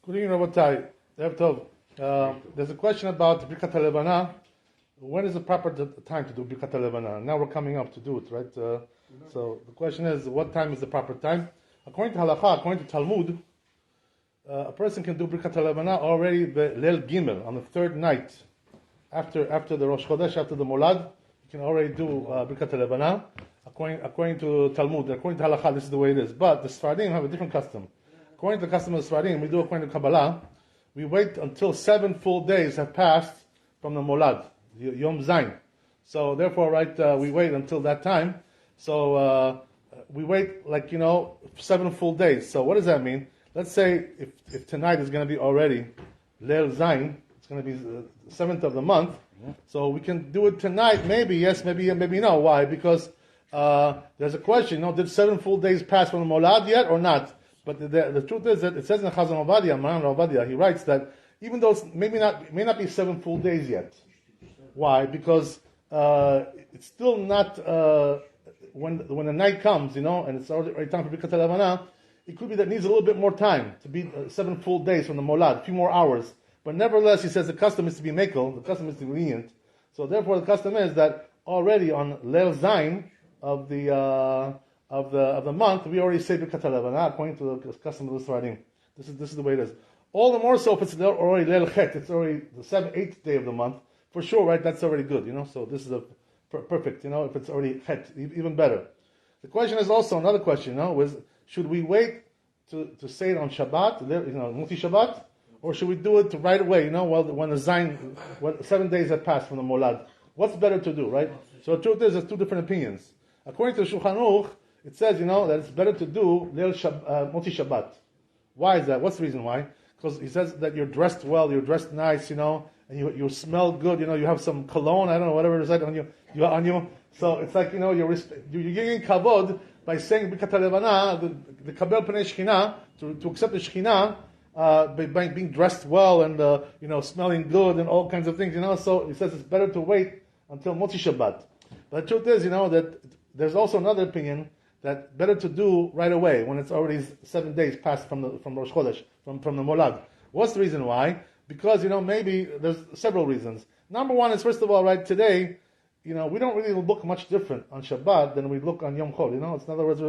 Good evening, Rabbi. There's a question about Birkat Halevana. When is the proper time to do Birkat Halevana? Now we're coming up to do it, right? So the question is, what time is the proper time? According to Halakha, according to Talmud, a person can do Birkat Halevana already the Leil Gimel, on the third night after the Rosh Chodesh, after the Molad. You can already do Birkat Halevana. According to Talmud, according to Halakha, this is the way it is. But the Sfaradim have a different custom. According to the custom of the Sfaradim, we do according to Kabbalah, we wait until 7 full days have passed from the Molad, Yom Zayin. So therefore, we wait until that time. So we wait 7 full days. So what does that mean? Let's say if tonight is going to be already Leil Zayin, it's going to be the 7th of the month. So we can do it tonight, maybe yes, maybe no. Why? Because there's a question, did 7 full days pass from the Molad yet or not? But the truth is that it says in Chazon Ovadia, Maran Ovadia, he writes that even though it may not be 7 full days yet. Why? Because it's still not when the night comes, and it's already time for Birkat Halevana. It could be that it needs a little bit more time to be 7 full days from the Molad, a few more hours. But nevertheless, he says the custom is to be mekel, the custom is to be lenient. So therefore, the custom is that already on Leil Zayin of the month, we already say Birkat Halevana according to the custom of the Sfaradim. This is the way it is. All the more so if it's already Leil Chet, it's already the 8th day of the month. For sure, right? That's already good, So this is a perfect, if it's already Chet, even better. The question is also another question, was should we wait to say it on Shabbat, Muti Shabbat, or should we do it right away, when the Zayin, 7 days have passed from the Molad? What's better to do, right? So the truth is, there's two different opinions. According to the Shulchan Aruch, it says, that it's better to do Moti Shabbat. Why is that? What's the reason why? Because he says that you're dressed well, you're dressed nice, and you smell good, you have some cologne, I don't know, whatever it is on you. So it's like, you're giving kavod by saying Birkat Halevana, the kabel pnei Shekhinah, to accept the Shekhinah, by being dressed well and, smelling good and all kinds of things, So he says it's better to wait until Moti Shabbat. But the truth is, that there's also another opinion that better to do right away when it's already 7 days passed from Rosh Chodesh, from the Molad. What's the reason why? Because, maybe there's several reasons. Number one is, first of all, right, today, we don't really look much different on Shabbat than we look on Yom Chol, It's, in other words,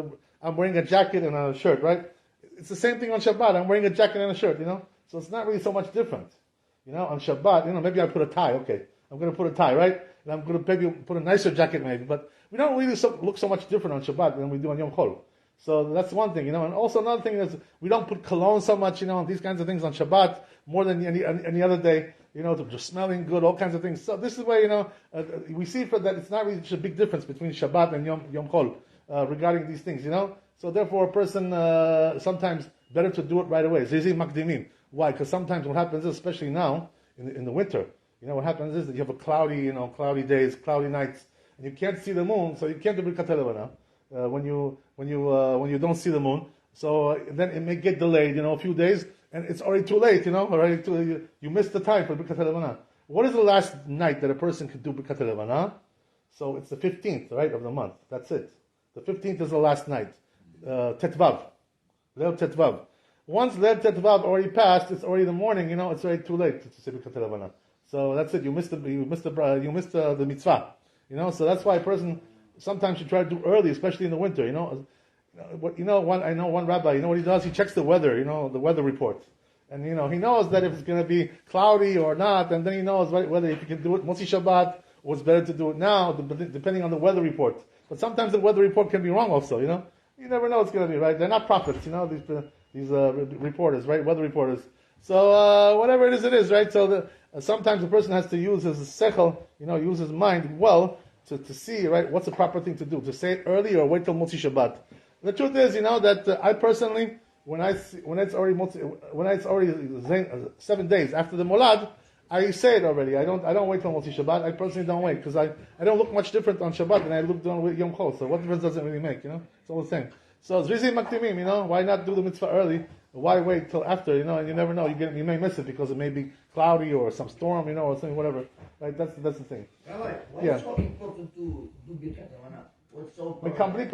I'm wearing a jacket and a shirt, right? It's the same thing on Shabbat. I'm wearing a jacket and a shirt, So it's not really so much different. On Shabbat, maybe I put a tie, okay. I'm going to put a tie, right? And I'm going to maybe put a nicer jacket maybe, but we don't really look so much different on Shabbat than we do on Yom Chol. So that's one thing, And also another thing is we don't put cologne so much, and these kinds of things on Shabbat more than any other day, to just smelling good, all kinds of things. So this is where, we see that it's not really such a big difference between Shabbat and Yom Chol regarding these things, So therefore a person, sometimes better to do it right away. Zizi makdimin. Why? Because sometimes what happens is, especially now, in the winter, what happens is that you have a cloudy days, cloudy nights, and you can't see the moon, so you can't do Birkat Halevana when you don't see the moon. So then it may get delayed, a few days, and it's already too late, you missed the time for Birkat Halevana. What is the last night that a person can do Birkat Halevana? So it's the 15th, right, of the month. That's it. The 15th is the last night. Tetvav. Leil Tetvav. Once Leil Tetvav already passed, it's already the morning, it's already too late to say Birkat Halevana. So that's it. You missed the mitzvah. So that's why a person sometimes should try to do early, especially in the winter. I know one rabbi. What he does? He checks the weather. The weather report, and he knows that if it's going to be cloudy or not, and then he knows whether if he can do it Motzi Shabbat or it's better to do it now, depending on the weather report. But sometimes the weather report can be wrong. Also, you never know what's going to be right. They're not prophets. These reporters, right? Weather reporters. So whatever it is, right? So sometimes a person has to use his sechel, use his mind well to see, right, what's the proper thing to do, to say it early or wait till Motzi Shabbat. The truth is, that I personally, when it's already 7 days after the Molad, I say it already. I don't wait till Motzi Shabbat. I personally don't wait because I don't look much different on Shabbat than I look on Yom Chol. So what difference does it really make? It's all the same. So it's Rizim Maktimim, why not do the mitzvah early? Why wait till after, and you never know, you may miss it because it may be cloudy or some storm, or something, whatever. Right? That's the thing. Rabbi, why is it so important to do Birkat Halevana? What's so important?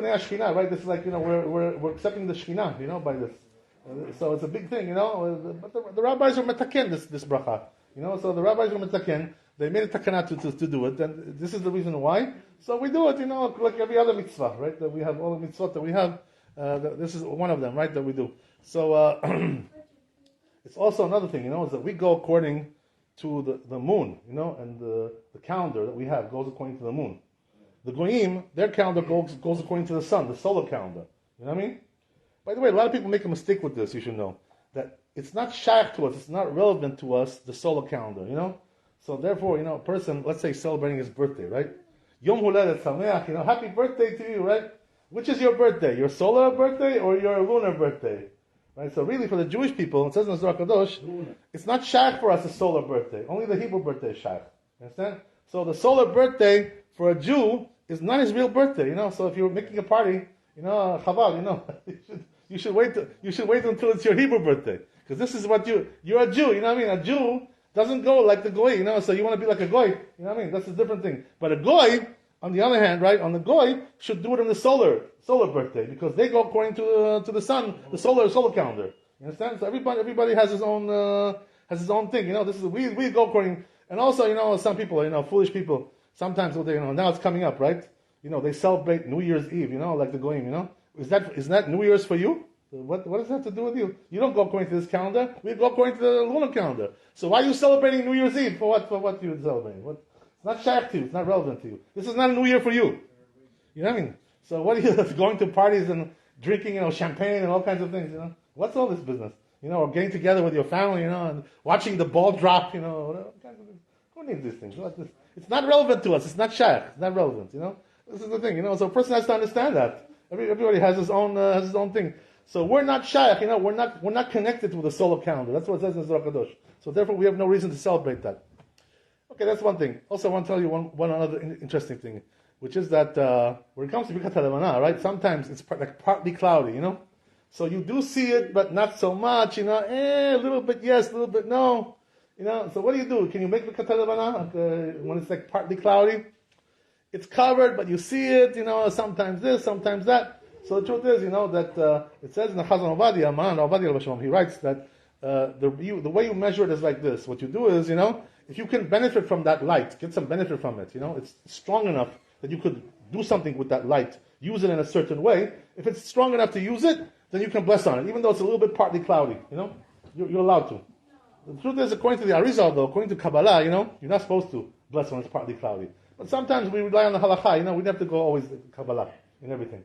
Right? This is like, we're accepting the Shekhinah, by this. So it's a big thing, but the rabbis were metaken this bracha, so the rabbis were metaken. They made a takana to do it, and this is the reason why. So we do it, like every other mitzvah, right? That we have all the mitzvot that we have. This is one of them, right? That we do. So it's also another thing, is that we go according to the moon, and the calendar that we have goes according to the moon. The goyim, their calendar goes according to the sun, the solar calendar. You know what I mean? By the way, a lot of people make a mistake with this. You should know that it's not shaykh to us, it's not relevant to us, the solar calendar. So therefore, a person, let's say, celebrating his birthday, right? Yom Huledet Sameach, happy birthday to you, right? Which is your birthday? Your solar birthday or your lunar birthday? Right? So really, for the Jewish people, it says in the Zohar Kadosh, it's not shaykh for us a solar birthday. Only the Hebrew birthday is shaykh. You understand? So the solar birthday for a Jew is not his real birthday. So if you're making a party, chaval, you should wait until it's your Hebrew birthday, because this is what you're a Jew. You know what I mean? A Jew doesn't go like the goy, so you want to be like a goy, you know what I mean? That's a different thing. But a goy, on the other hand, right, on the goy, should do it on the solar birthday, because they go according to the sun, the solar calendar. You understand? So everybody has his own thing. This is we go according, and also some people, foolish people, sometimes now it's coming up, right? They celebrate New Year's Eve, like the goyim, Is that New Year's for you? What does that have to do with you? You don't go according to this calendar. We go according to the lunar calendar. So why are you celebrating New Year's Eve? For what you're celebrating? It's not shaykh to you. It's not relevant to you. This is not a New Year for you. You know what I mean? So what are you going to parties and drinking, champagne and all kinds of things? What's all this business? Or getting together with your family, and watching the ball drop, all kinds of things. Who needs these things? It's not relevant to us. It's not shaykh. It's not relevant. This is the thing. So a person has to understand that. Everybody has his own thing. So we're not shaykh, we're not connected with the solar calendar. That's what it says in Zohar Kadosh. So therefore we have no reason to celebrate that. Okay, that's one thing. Also I want to tell you one other interesting thing, which is that when it comes to Birkat Halevana, right, sometimes it's partly cloudy, So you do see it, but not so much, a little bit yes, a little bit no. So what do? Can you make Birkat Halevana when it's partly cloudy? It's covered, but you see it, sometimes this, sometimes that. So the truth is, that it says in the Chazon Ovadia, Maran Ovadia Shalom, he writes that the way you measure it is like this. What you do is, if you can benefit from that light, get some benefit from it, it's strong enough that you could do something with that light, use it in a certain way. If it's strong enough to use it, then you can bless on it, even though it's a little bit partly cloudy, you're allowed to. The truth is, according to the Arizal, though, according to Kabbalah, you're not supposed to bless when it's partly cloudy. But sometimes we rely on the halakha, we have to go always Kabbalah in everything.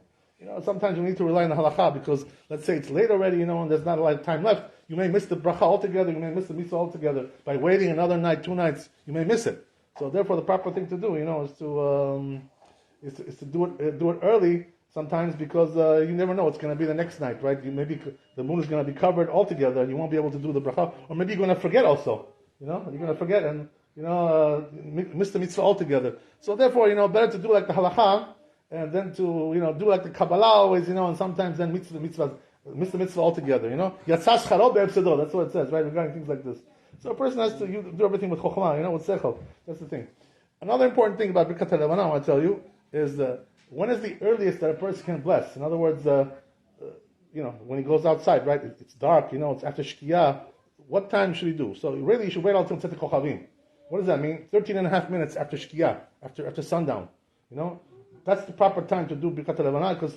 Sometimes we need to rely on the halakha because, let's say it's late already, and there's not a lot of time left. You may miss the bracha altogether, you may miss the mitzvah altogether. By waiting another night, 2 nights, you may miss it. So therefore the proper thing to do, is to do it early sometimes, because you never know what's going to be the next night, right? Maybe the moon is going to be covered altogether and you won't be able to do the bracha. Or maybe you're going to forget also, you're going to forget and, miss the mitzvah altogether. So therefore, better to do like the halakha, and then to, do like the Kabbalah always, and sometimes then miss the mitzvah altogether, Yatzas charo be'efsedo, that's what it says, right, regarding things like this. So a person has to do everything with chokhmah, with sechel. That's the thing. Another important thing about Birkat Halevana, I want to tell you, is when is the earliest that a person can bless? In other words, when he goes outside, right, it's dark, it's after Shkiyah, what time should he do? So really, you should wait until Tzet Kochavim. What does that mean? 13 and a half minutes after Shkiyah, after sundown, That's the proper time to do Birkat Halevana, because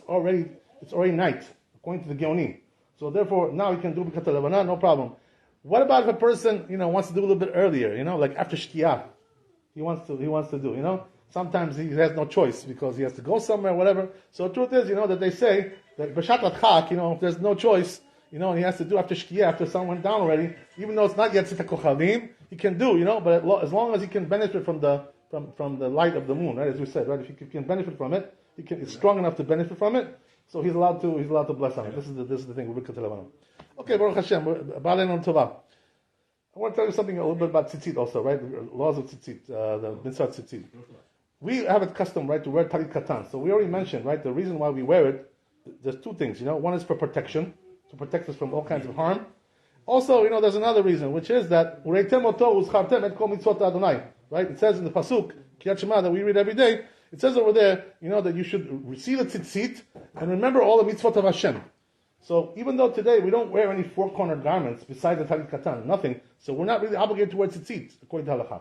it's already night, according to the Geonim. So therefore, now he can do Birkat Halevana, no problem. What about if a person, wants to do a little bit earlier, like after Shkiyah? He wants to do, Sometimes he has no choice because he has to go somewhere, whatever. So the truth is, that they say that B'shat Chak, if there's no choice, and he has to do after Shkiyah, after sun went down already, even though it's not yet Tzit Kochavim, he can do, but as long as he can benefit from the light of the moon, right? As we said, right? If he can benefit from it, it's strong enough to benefit from it. So he's allowed to bless on it. This is the thing with Birkat Halevana. Okay, Baruch Hashem, Ba'aleinu Tova. I want to tell you something a little bit about Tzitzit also, right? The laws of Tzitzit, the mitzvah Tzitzit. We have a custom, right, to wear talit katan. So we already mentioned, right, the reason why we wear it. There's 2 things, One is for protection, to protect us from all kinds of harm. Also, there's another reason, which is that right? It says in the pasuk Kriyat Shema that we read every day. It says over there, that you should receive the tzitzit and remember all the mitzvot of Hashem. So even though today we don't wear any four-cornered garments besides the talit katan, nothing, so we're not really obligated to wear tzitzit, according to halakha.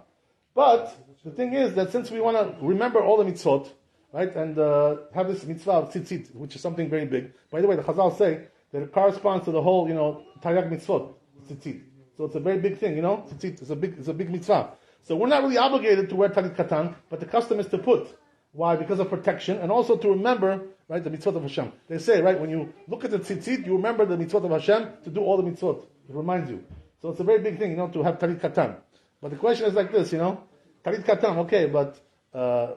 But the thing is that since we want to remember all the mitzvot, right, and have this mitzvah of tzitzit, which is something very big. By the way, the Chazal say that it corresponds to the whole, Taryag mitzvot, tzitzit. So it's a very big thing, tzitzit is a big mitzvah. So we're not really obligated to wear talit katan, but the custom is to put. Why? Because of protection, and also to remember, right, the mitzvot of Hashem. They say, right, when you look at the tzitzit, you remember the mitzvot of Hashem to do all the mitzvot. It reminds you. So it's a very big thing, to have talit katan. But the question is like this, talit katan, okay, but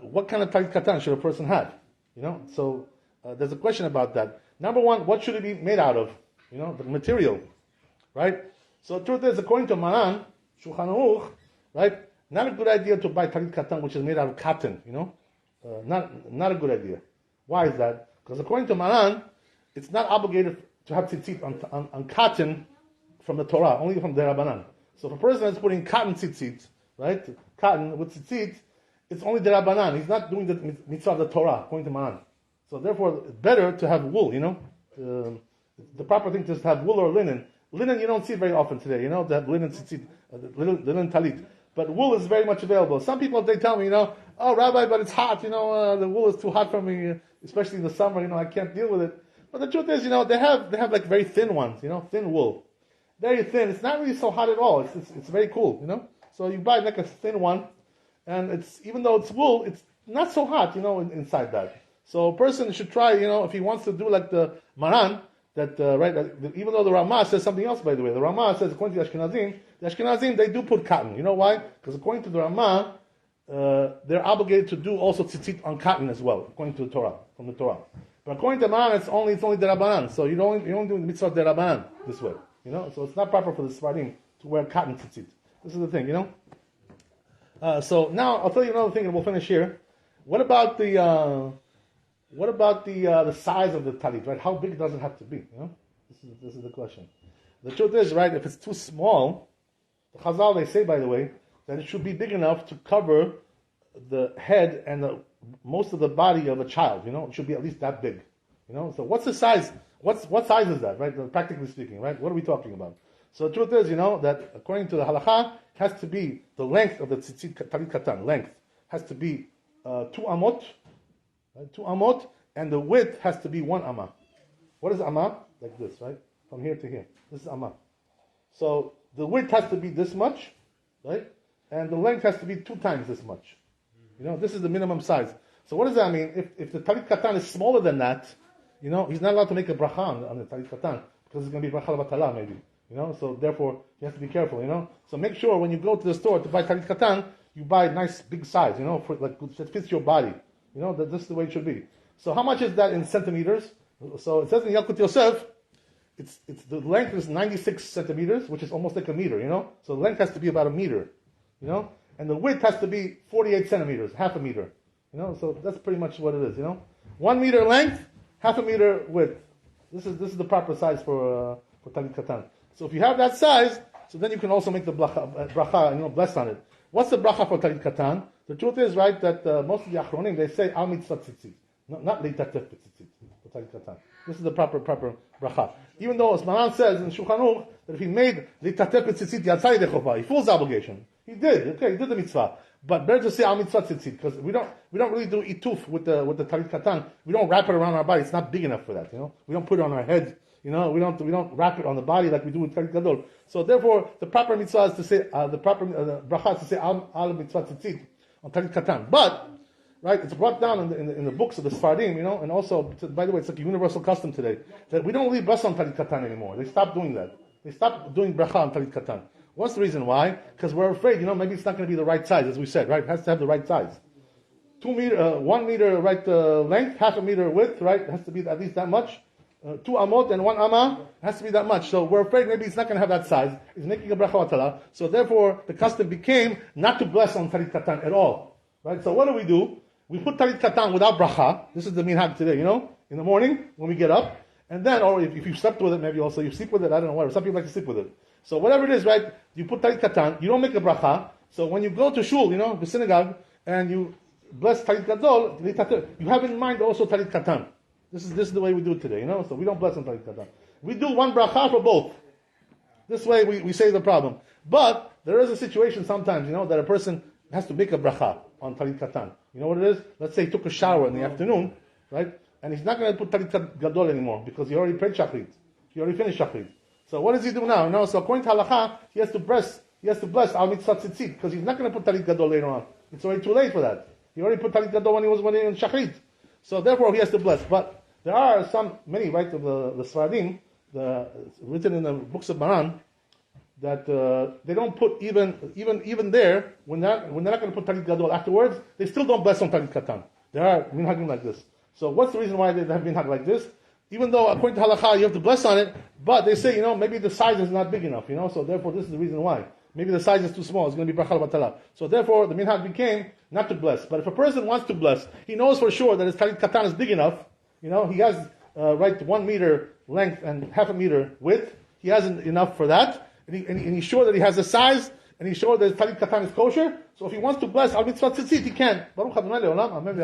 what kind of talit katan should a person have? So there's a question about that. Number one, what should it be made out of? The material, right? So the truth is, according to Maran, Shulchan Aruch, right, not a good idea to buy talit katan which is made out of cotton, not a good idea. Why is that? Because according to Maran, it's not obligated to have tzitzit on cotton from the Torah, only from the Rabbanan. So if a person is putting cotton tzitzit, right, cotton with tzitzit, it's only the Rabbanan. He's not doing the mitzvah of the Torah, according to Maran. So therefore, it's better to have wool, the proper thing is to have wool or linen. Linen you don't see very often today, to have linen tzitzit, linen talit. But wool is very much available. Some people, they tell me, oh, Rabbi, but it's hot, the wool is too hot for me, especially in the summer, I can't deal with it. But the truth is, they have like very thin ones, thin wool. Very thin. It's not really so hot at all. It's very cool, So you buy like a thin one, and even though it's wool, it's not so hot, inside that. So a person should try, if he wants to do like the Maran, even though the Ramah says something else, by the way. The Ramah says, according to the Ashkenazim, they do put cotton. You know why? Because according to the Ramah, they're obligated to do also tzitzit on cotton as well, according to the Torah, from the Torah. But according to Maran, it's only the Rabbanan. So you don't do the mitzvah of the Rabbanan this way. So it's not proper for the Sephardim to wear cotton tzitzit. This is the thing, So now I'll tell you another thing, and we'll finish here. What about the size of the talit? Right? How big does it have to be? This is the question. The truth is, right? If it's too small, the Chazal, they say, by the way, that it should be big enough to cover the head and most of the body of a child. It should be at least that big. So what's the size? What size is that? Right? Practically speaking, right? What are we talking about? So the truth is, that according to the halakha, it has to be the length of the tzitzit talit katan. Length has to be 2 amot. 2 amot, and the width has to be 1 amma. What is amma? Like this, right? From here to here. This is amma. So the width has to be this much, right? And the length has to be 2 times this much. This is the minimum size. So what does that mean? If the talit katan is smaller than that, he's not allowed to make a bracha on the talit katan, because it's going to be bracha l'batala maybe. So therefore, you have to be careful, So make sure when you go to the store to buy talit katan, you buy a nice big size, for that fits your body. That this is the way it should be. So how much is that in centimeters? So it says in Yalkut Yosef, it's the length is 96 centimeters, which is almost like a meter, So the length has to be about a meter, And the width has to be 48 centimeters, half a meter, So that's pretty much what it is, 1 meter length, half a meter width. This is the proper size for talit katan. So if you have that size, so then you can also make the bracha, bless on it. What's the bracha for talit katan? The truth is, right, that most of the achronim, they say al mitzvah tzitzit, not leitatef tzitzit for talit katan. This is the proper bracha. Even though Maran says in Shulchan Aruch that if he made leitatef tzitzit yatzai dechova, he fulfills the obligation. He did the mitzvah. But better to say al mitzvah tzitzit, because we don't really do ituf with the talit katan. We don't wrap it around our body. It's not big enough for that. We don't put it on our head. We don't wrap it on the body like we do with talit gadol. So therefore, the proper mitzvah is to say the proper bracha is to say al mitzvah tzitzit on talit katan. But right, it's brought down in the books of the Sephardim, and also, by the way, it's like a universal custom today that we don't leave bracha on talit katan anymore. They stopped doing that. They stopped doing bracha on talit katan. What's the reason why? Because we're afraid, maybe it's not going to be the right size, as we said, right? It has to have the right size. 1 meter, right, length, half a meter width, right? It has to be at least that much. 2 amot and 1 amma has to be that much. So we're afraid maybe it's not going to have that size. It's making a bracha watala. So therefore, the custom became not to bless on talit katan at all. Right? So what do? We put talit katan without bracha. This is the minhag today, in the morning when we get up. And then, or if you slept with it, maybe also you sleep with it, I don't know, whatever. Some people like to sleep with it. So whatever it is, right, you put talit katan, you don't make a bracha. So when you go to shul, the synagogue, and you bless talit gadol, you have in mind also talit katan. This is the way we do it today, So we don't bless on talit katan. we do one bracha for both. This way we save the problem. But there is a situation sometimes, that a person has to make a bracha on talit katan. You know what it is? Let's say he took a shower in the afternoon, right? And he's not going to put talit gadol anymore because he already prayed shachrit. He already finished shachrit. So what does he do now? So according to halacha, he has to bless al mitzvah tzitzit because he's not going to put talit gadol later on. It's already too late for that. He already put talit gadol when he was in shachrit. So therefore he has to bless. But there are many, right, of the Sfaradim, written in the books of Maran, that they don't put even there, when they're not going to put talit gadol afterwards, they still don't bless on talit katan. There are minhagim like this. So what's the reason why they have minhag like this? Even though according to halakha you have to bless on it, but they say, maybe the size is not big enough, so therefore this is the reason why. Maybe the size is too small, it's going to be brachal batala. So therefore the minhag became not to bless. But if a person wants to bless, he knows for sure that his talit katan is big enough, he has 1 meter length and half a meter width, he has enough for that, and he's sure that he has the size, and he's sure that his talit katan is kosher, so if he wants to bless al mitzvah tzitzit, he can. Baruch Adonai le'olam, amen.